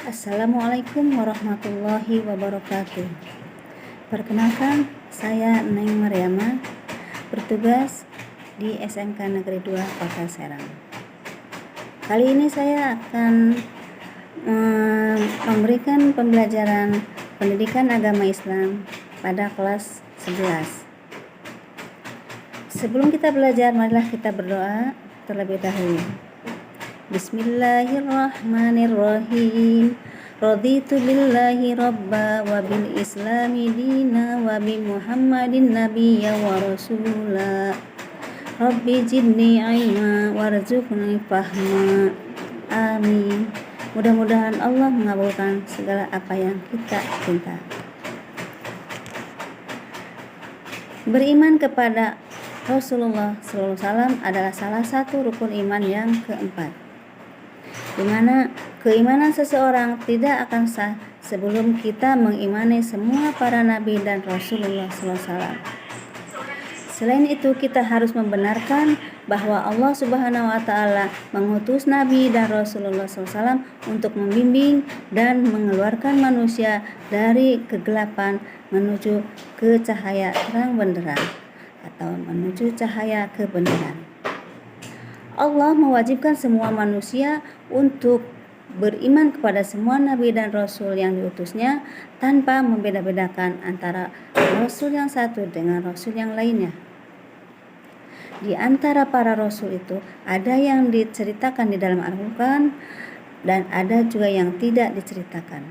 Assalamualaikum warahmatullahi wabarakatuh. Perkenalkan, saya Neng Mariama, bertugas di SMK Negeri 2 Kota Serang. Kali ini saya akan memberikan pembelajaran pendidikan agama Islam pada kelas 11. Sebelum kita belajar, marilah kita berdoa terlebih dahulu. Bismillahirrahmanirrahim. Raditu billahi rabba wa bil islami dina wa bi Muhammadin nabiyya wa rasula. Rabbi zidni ilma warzuqni fahma. Amin. Mudah-mudahan Allah mengabulkan segala apa yang kita minta. Beriman kepada Rasulullah SAW adalah salah satu rukun iman yang keempat, di mana keimanan seseorang tidak akan sah sebelum kita mengimani semua para nabi dan Rasulullah SAW. Selain itu, kita harus membenarkan bahwa Allah Subhanahu wa Ta'ala mengutus Nabi dan Rasulullah SAW untuk membimbing dan mengeluarkan manusia dari kegelapan menuju ke cahaya terang benderang atau menuju cahaya kebenaran. Allah mewajibkan semua manusia untuk beriman kepada semua nabi dan rasul yang diutusnya tanpa membeda-bedakan antara rasul yang satu dengan rasul yang lainnya. Di antara para rasul itu ada yang diceritakan di dalam Al-Quran dan ada juga yang tidak diceritakan.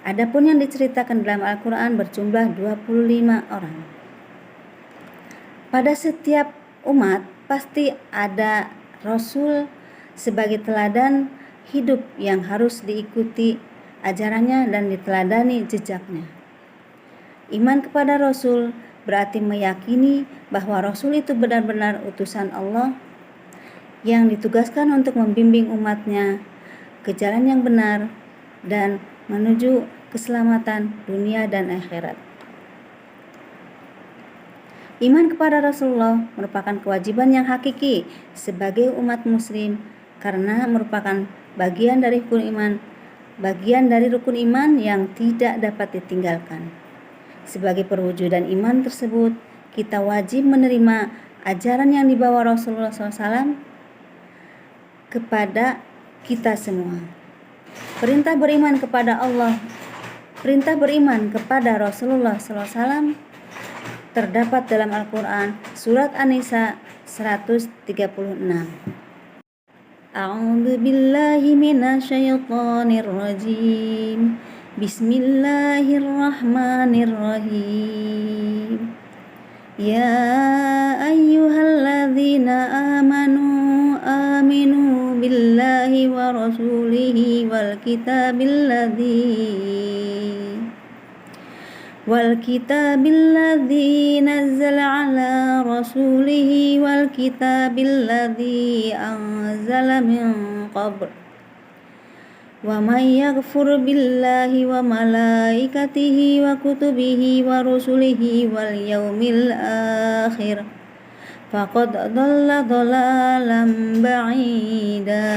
Adapun yang diceritakan dalam Al-Quran berjumlah 25 orang. Pada setiap umat pasti ada Rasul sebagai teladan hidup yang harus diikuti ajarannya dan diteladani jejaknya. Iman kepada Rasul berarti meyakini bahwa Rasul itu benar-benar utusan Allah yang ditugaskan untuk membimbing umatnya ke jalan yang benar dan menuju keselamatan dunia dan akhirat. Iman kepada Rasulullah merupakan kewajiban yang hakiki sebagai umat muslim karena merupakan bagian dari rukun iman yang tidak dapat ditinggalkan. Sebagai perwujudan iman tersebut, kita wajib menerima ajaran yang dibawa Rasulullah SAW kepada kita semua. Perintah beriman kepada Allah, perintah beriman kepada Rasulullah SAW terdapat dalam Al-Quran surat An-Nisa 136. A'udzu billahi minasyaitonir rajim. Bismillahirrahmanirrahim. Ya ayyuhalladzina amanu aminu billahi wa rasulihi wal kitabilladzi nazzala ala rasulihi wal kitabilladzi anzala min qabl wa may yaghfur billahi wa malaikatihi wa kutubihi wa rusulihi wal yaumil akhir faqad dhalla dhalalan ba'ida,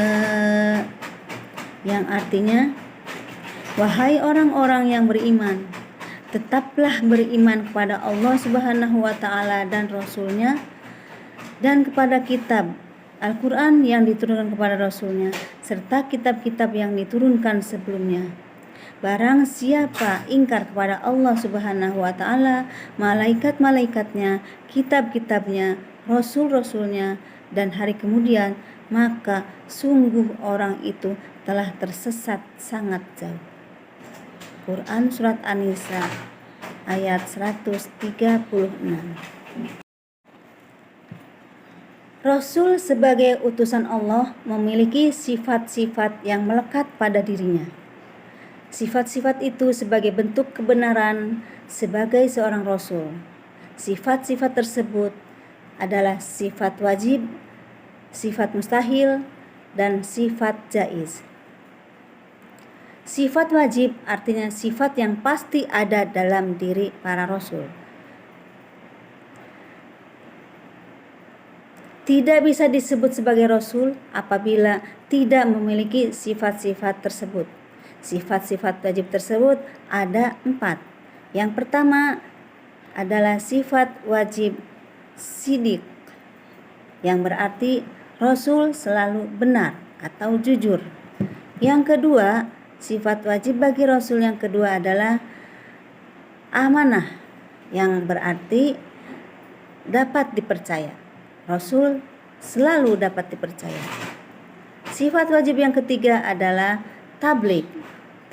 yang artinya, wahai orang-orang yang beriman, tetaplah beriman kepada Allah Subhanahu wa Ta'ala dan Rasul-Nya dan kepada kitab Al-Quran yang diturunkan kepada Rasul-Nya serta kitab-kitab yang diturunkan sebelumnya. Barang siapa ingkar kepada Allah Subhanahu wa Ta'ala, malaikat-malaikatnya, kitab-kitabnya, Rasul-Rasulnya dan hari kemudian, maka sungguh orang itu telah tersesat sangat jauh. Quran surat An-Nisa ayat 136. Rasul sebagai utusan Allah memiliki sifat-sifat yang melekat pada dirinya. Sifat-sifat itu sebagai bentuk kebenaran sebagai seorang rasul. Sifat-sifat tersebut adalah sifat wajib, sifat mustahil, dan sifat jaiz. Sifat wajib artinya sifat yang pasti ada dalam diri para rasul. Tidak bisa disebut sebagai rasul apabila tidak memiliki sifat-sifat tersebut. Sifat-sifat wajib tersebut ada 4. Yang pertama adalah sifat wajib sidik, yang berarti Rasul selalu benar atau jujur. Yang kedua, sifat wajib bagi Rasul yang kedua adalah amanah, yang berarti dapat dipercaya. Rasul selalu dapat dipercaya. Sifat wajib yang ketiga adalah tabligh.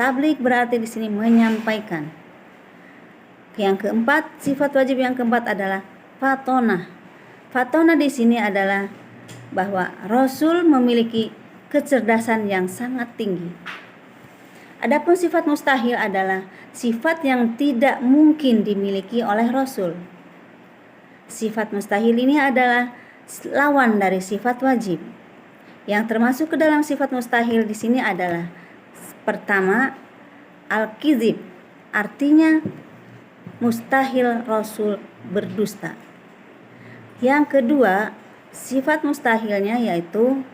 Tabligh berarti di sini menyampaikan. Yang keempat, sifat wajib yang keempat adalah fatonah. Fatonah di sini adalah bahwa Rasul memiliki kecerdasan yang sangat tinggi. Adapun sifat mustahil adalah sifat yang tidak mungkin dimiliki oleh Rasul. Sifat mustahil ini adalah lawan dari sifat wajib. Yang termasuk ke dalam sifat mustahil di sini adalah pertama, al-kizib, artinya mustahil Rasul berdusta. Yang kedua, sifat mustahilnya yaitu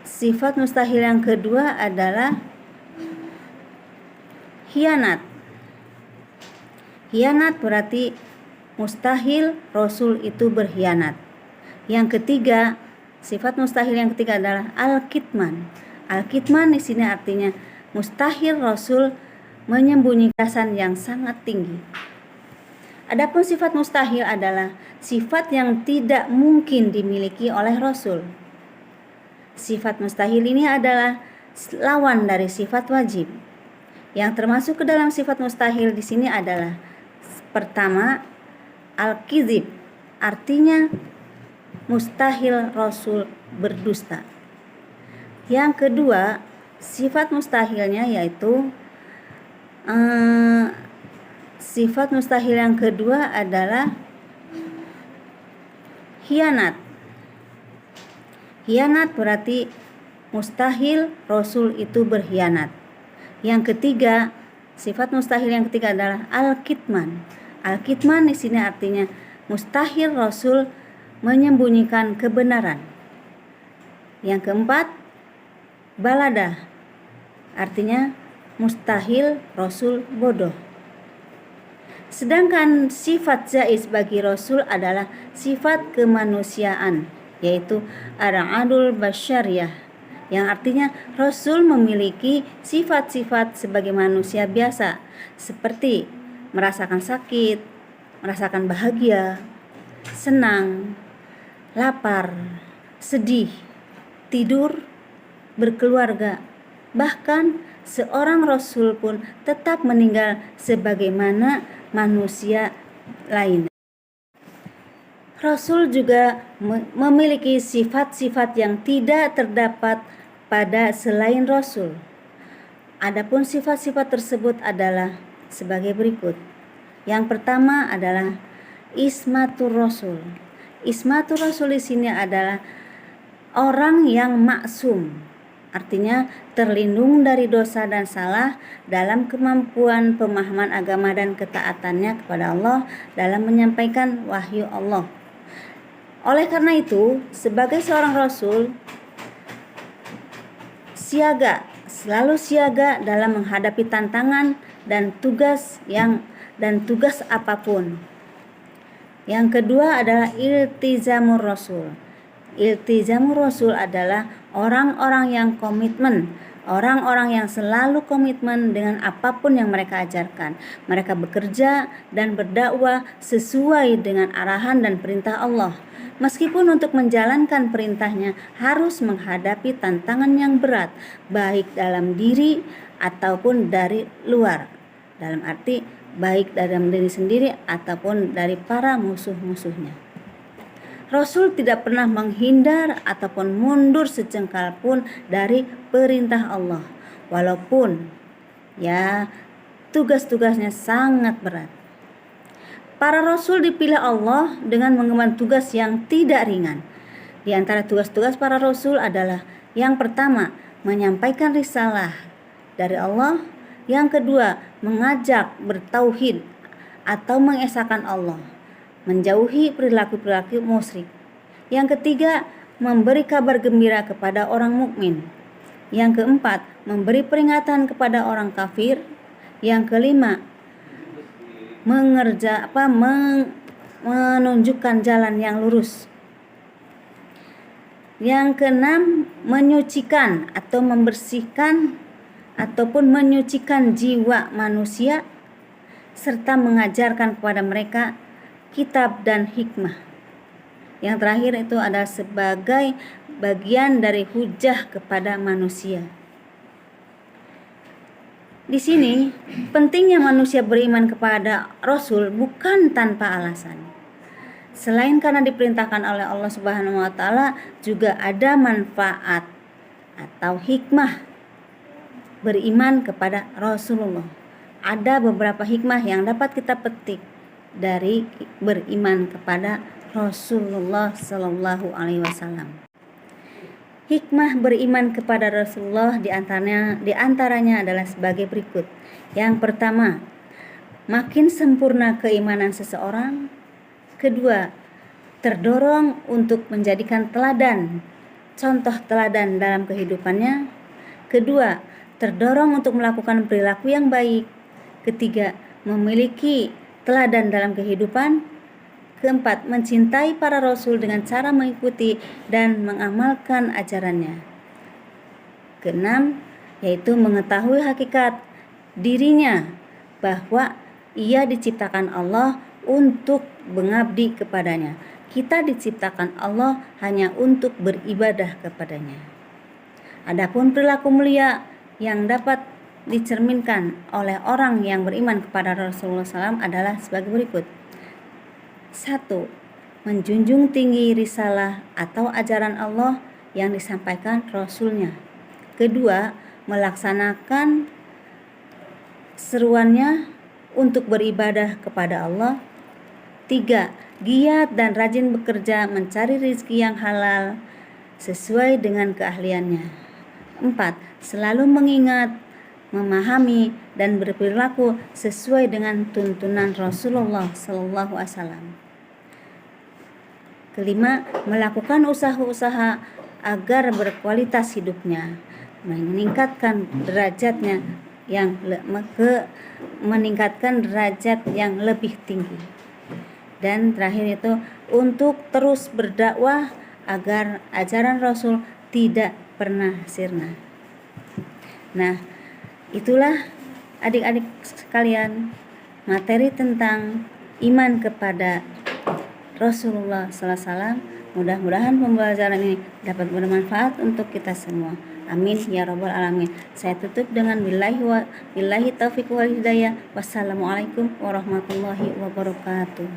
sifat mustahil yang kedua adalah khianat. Khianat berarti mustahil Rasul itu berkhianat. Yang ketiga, sifat mustahil yang ketiga adalah al-kitman. Al-kitman di sini artinya mustahil Rasul menyembunyikan kecerdasan yang sangat tinggi. Adapun sifat mustahil adalah sifat yang tidak mungkin dimiliki oleh Rasul. Sifat mustahil ini adalah lawan dari sifat wajib. Yang termasuk ke dalam sifat mustahil di sini adalah pertama, al-kizib, artinya mustahil Rasul berdusta. Yang kedua, sifat mustahilnya yaitu sifat mustahil yang kedua adalah khianat. Khianat berarti mustahil Rasul itu berkhianat. Yang ketiga, sifat mustahil yang ketiga adalah al-kitman. Al-kitman di sini artinya mustahil Rasul menyembunyikan kebenaran. Yang keempat, balada, artinya mustahil Rasul bodoh. Sedangkan sifat jaiz bagi Rasul adalah sifat kemanusiaan, yaitu ar-adul basyariyah, yang artinya Rasul memiliki sifat-sifat sebagai manusia biasa, seperti merasakan sakit, merasakan bahagia, senang, lapar, sedih, tidur, berkeluarga. Bahkan seorang Rasul pun tetap meninggal sebagaimana manusia lain. Rasul juga memiliki sifat-sifat yang tidak terdapat pada selain Rasul. Adapun sifat-sifat tersebut adalah sebagai berikut. Yang pertama adalah ismatur Rasul. Ismatur Rasul di sini adalah orang yang maksum, artinya terlindung dari dosa dan salah dalam kemampuan pemahaman agama dan ketaatannya kepada Allah dalam menyampaikan wahyu Allah. Oleh karena itu, sebagai seorang Rasul selalu siaga dalam menghadapi tantangan dan tugas apapun. Yang kedua adalah iltizamur Rasul. Iltizamur Rasul adalah orang-orang yang komitmen, orang-orang yang selalu komitmen dengan apapun yang mereka ajarkan. Mereka bekerja dan berdakwah sesuai dengan arahan dan perintah Allah. Meskipun untuk menjalankan perintahnya harus menghadapi tantangan yang berat, baik dalam diri ataupun dari luar. Dalam arti baik dalam diri sendiri ataupun dari para musuh-musuhnya. Rasul tidak pernah menghindar ataupun mundur sejengkal pun dari perintah Allah, walaupun tugas-tugasnya sangat berat. Para Rasul dipilih Allah dengan mengemban tugas yang tidak ringan. Di antara tugas-tugas para Rasul adalah yang pertama, menyampaikan risalah dari Allah. Yang kedua, mengajak bertauhid atau mengesahkan Allah, menjauhi perilaku-perilaku musyrik. Yang ketiga, memberi kabar gembira kepada orang mukmin. Yang keempat, memberi peringatan kepada orang kafir. Yang kelima, menunjukkan jalan yang lurus. Yang keenam, menyucikan atau membersihkan ataupun menyucikan jiwa manusia serta mengajarkan kepada mereka kitab dan hikmah. Yang terakhir itu adalah sebagai bagian dari hujah kepada manusia. Di sini pentingnya manusia beriman kepada Rasul bukan tanpa alasan. Selain karena diperintahkan oleh Allah Subhanahu wa taala, juga ada manfaat atau hikmah beriman kepada Rasulullah. Ada beberapa hikmah yang dapat kita petik dari beriman kepada Rasulullah Sallallahu Alaihi Wasallam. Hikmah beriman kepada Rasulullah di antaranya adalah sebagai berikut. Yang pertama, makin sempurna keimanan seseorang. Kedua, terdorong untuk menjadikan contoh teladan dalam kehidupannya. Kedua, terdorong untuk melakukan perilaku yang baik. Ketiga, memiliki teladan dalam kehidupan. Keempat, mencintai para rasul dengan cara mengikuti dan mengamalkan ajarannya. Keenam, yaitu mengetahui hakikat dirinya bahwa ia diciptakan Allah untuk mengabdi kepadanya. Kita diciptakan Allah hanya untuk beribadah kepadanya. Adapun perilaku mulia yang dapat dicerminkan oleh orang yang beriman kepada Rasulullah SAW adalah sebagai berikut. 1. Menjunjung tinggi risalah atau ajaran Allah yang disampaikan Rasulnya. Kedua, melaksanakan seruannya untuk beribadah kepada Allah. 3. Giat dan rajin bekerja mencari rezeki yang halal sesuai dengan keahliannya. 4. Selalu mengingat, memahami, dan berperilaku sesuai dengan tuntunan Rasulullah SAW. Kelima, melakukan usaha-usaha agar berkualitas hidupnya, meningkatkan derajat yang lebih tinggi. Dan terakhir itu untuk terus berdakwah agar ajaran Rasul tidak pernah sirna. Nah, itulah adik-adik sekalian materi tentang iman kepada Rasulullah SAW. Mudah-mudahan pembelajaran ini dapat bermanfaat untuk kita semua. Amin ya rabbal alamin. Saya tutup dengan billahi taufiq wal hidayah. Wassalamualaikum warahmatullahi wabarakatuh.